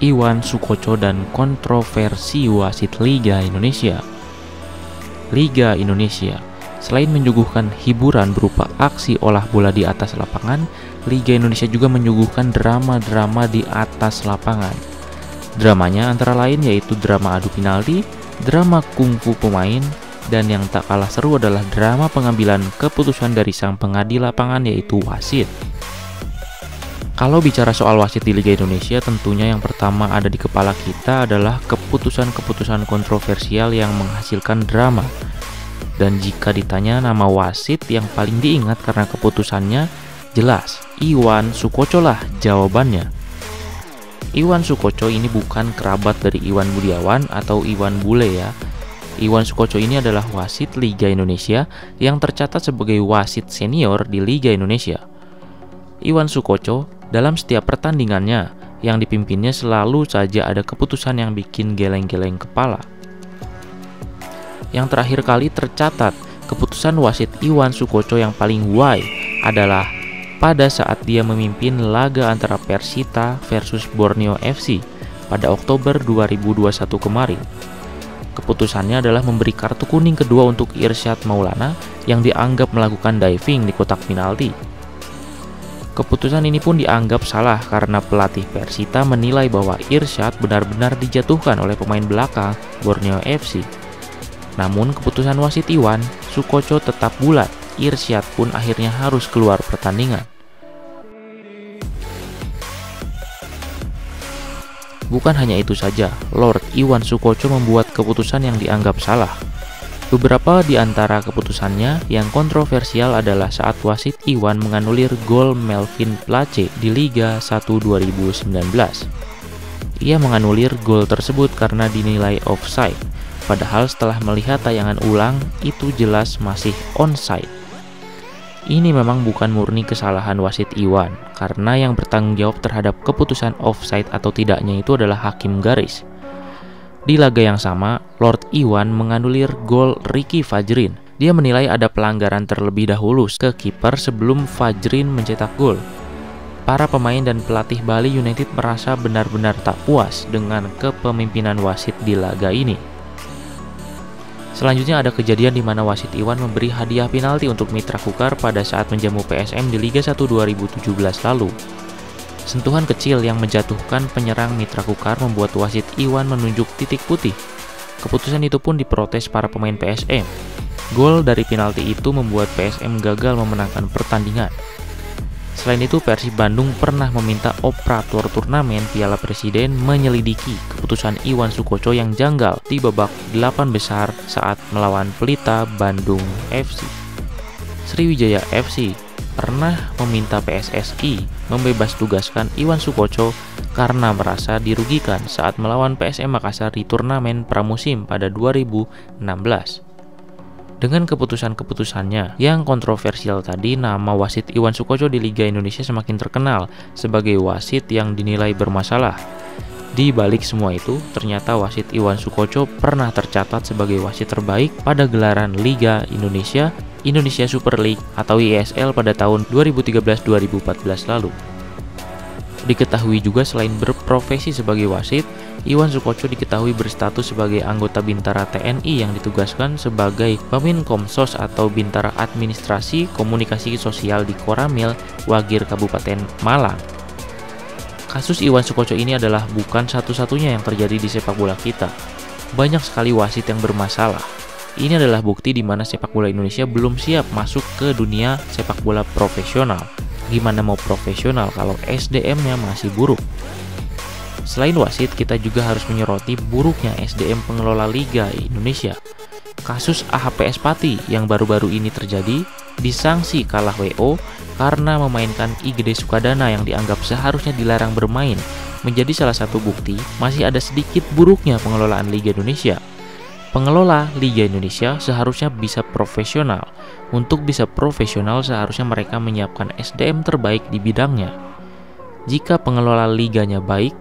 Iwan Sukoco dan kontroversi wasit Liga Indonesia. Liga Indonesia, selain menyuguhkan hiburan berupa aksi olah bola di atas lapangan, Liga Indonesia juga menyuguhkan drama-drama di atas lapangan. Dramanya antara lain yaitu drama adu penalti, drama kungfu pemain, dan yang tak kalah seru adalah drama pengambilan keputusan dari sang pengadil lapangan yaitu wasit. Kalau bicara soal wasit di Liga Indonesia, tentunya yang pertama ada di kepala kita adalah keputusan-keputusan kontroversial yang menghasilkan drama. Dan jika ditanya nama wasit yang paling diingat karena keputusannya, jelas Iwan Sukoco lah jawabannya. Iwan Sukoco ini bukan kerabat dari Iwan Budiawan atau Iwan Bule ya. Iwan Sukoco ini adalah wasit Liga Indonesia yang tercatat sebagai wasit senior di Liga Indonesia. Iwan Sukoco dalam setiap pertandingannya yang dipimpinnya selalu saja ada keputusan yang bikin geleng-geleng kepala. Yang terakhir kali tercatat keputusan wasit Iwan Sukoco yang paling why adalah pada saat dia memimpin laga antara Persita versus Borneo FC pada Oktober 2021 kemarin. Keputusannya adalah memberi kartu kuning kedua untuk Irsyad Maulana yang dianggap melakukan diving di kotak penalti. Keputusan ini pun dianggap salah karena pelatih Persita menilai bahwa Irsyad benar-benar dijatuhkan oleh pemain belakang Borneo FC. Namun keputusan wasit Iwan Sukoco tetap bulat, Irsyad pun akhirnya harus keluar pertandingan. Bukan hanya itu saja, Lord Iwan Sukoco membuat keputusan yang dianggap salah. Beberapa di antara keputusannya yang kontroversial adalah saat wasit Iwan menganulir gol Melvin Place di Liga 1 2019. Ia menganulir gol tersebut karena dinilai offside, padahal setelah melihat tayangan ulang itu jelas masih onside. Ini memang bukan murni kesalahan wasit Iwan, karena yang bertanggung jawab terhadap keputusan offside atau tidaknya itu adalah hakim garis. Di laga yang sama, Lord Iwan menganulir gol Ricky Fajrin. Dia menilai ada pelanggaran terlebih dahulu ke kiper sebelum Fajrin mencetak gol. Para pemain dan pelatih Bali United merasa benar-benar tak puas dengan kepemimpinan wasit di laga ini. Selanjutnya ada kejadian di mana wasit Iwan memberi hadiah penalti untuk Mitra Kukar pada saat menjamu PSM di Liga 1 2017 lalu. Sentuhan kecil yang menjatuhkan penyerang Mitra Kukar membuat wasit Iwan menunjuk titik putih. Keputusan itu pun diprotes para pemain PSM. Gol dari penalti itu membuat PSM gagal memenangkan pertandingan. Selain itu, Persib Bandung pernah meminta operator turnamen Piala Presiden menyelidiki keputusan Iwan Sukoco yang janggal di babak 8 besar saat melawan Pelita Bandung FC. Sriwijaya FC pernah meminta PSSI membebas tugaskan Iwan Sukoco karena merasa dirugikan saat melawan PSM Makassar di turnamen pramusim pada 2016. Dengan keputusan-keputusannya yang kontroversial tadi, nama wasit Iwan Sukoco di Liga Indonesia semakin terkenal sebagai wasit yang dinilai bermasalah. Di balik semua itu, ternyata wasit Iwan Sukoco pernah tercatat sebagai wasit terbaik pada gelaran Liga Indonesia, Indonesia Super League atau ISL pada tahun 2013-2014 lalu. Diketahui juga selain berprofesi sebagai wasit, Iwan Sukoco diketahui berstatus sebagai anggota Bintara TNI yang ditugaskan sebagai Baminkomsos atau Bintara Administrasi Komunikasi Sosial di Koramil, Wagir, Kabupaten Malang. Kasus Iwan Sukoco ini adalah bukan satu-satunya yang terjadi di sepak bola kita. Banyak sekali wasit yang bermasalah. Ini adalah bukti di mana sepak bola Indonesia belum siap masuk ke dunia sepak bola profesional. Gimana mau profesional kalau SDM-nya masih buruk? Selain wasit, kita juga harus menyoroti buruknya SDM pengelola Liga Indonesia. Kasus AHPS Pati yang baru-baru ini terjadi, disangsi kalah WO karena memainkan IGD Sukadana yang dianggap seharusnya dilarang bermain, menjadi salah satu bukti masih ada sedikit buruknya pengelolaan Liga Indonesia. Pengelola Liga Indonesia seharusnya bisa profesional. Untuk bisa profesional seharusnya mereka menyiapkan SDM terbaik di bidangnya. Jika pengelola liganya baik,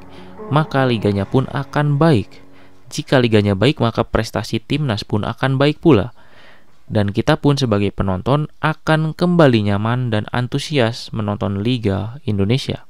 maka liganya pun akan baik. Jika liganya baik, maka prestasi timnas pun akan baik pula. Dan kita pun sebagai penonton akan kembali nyaman dan antusias menonton Liga Indonesia.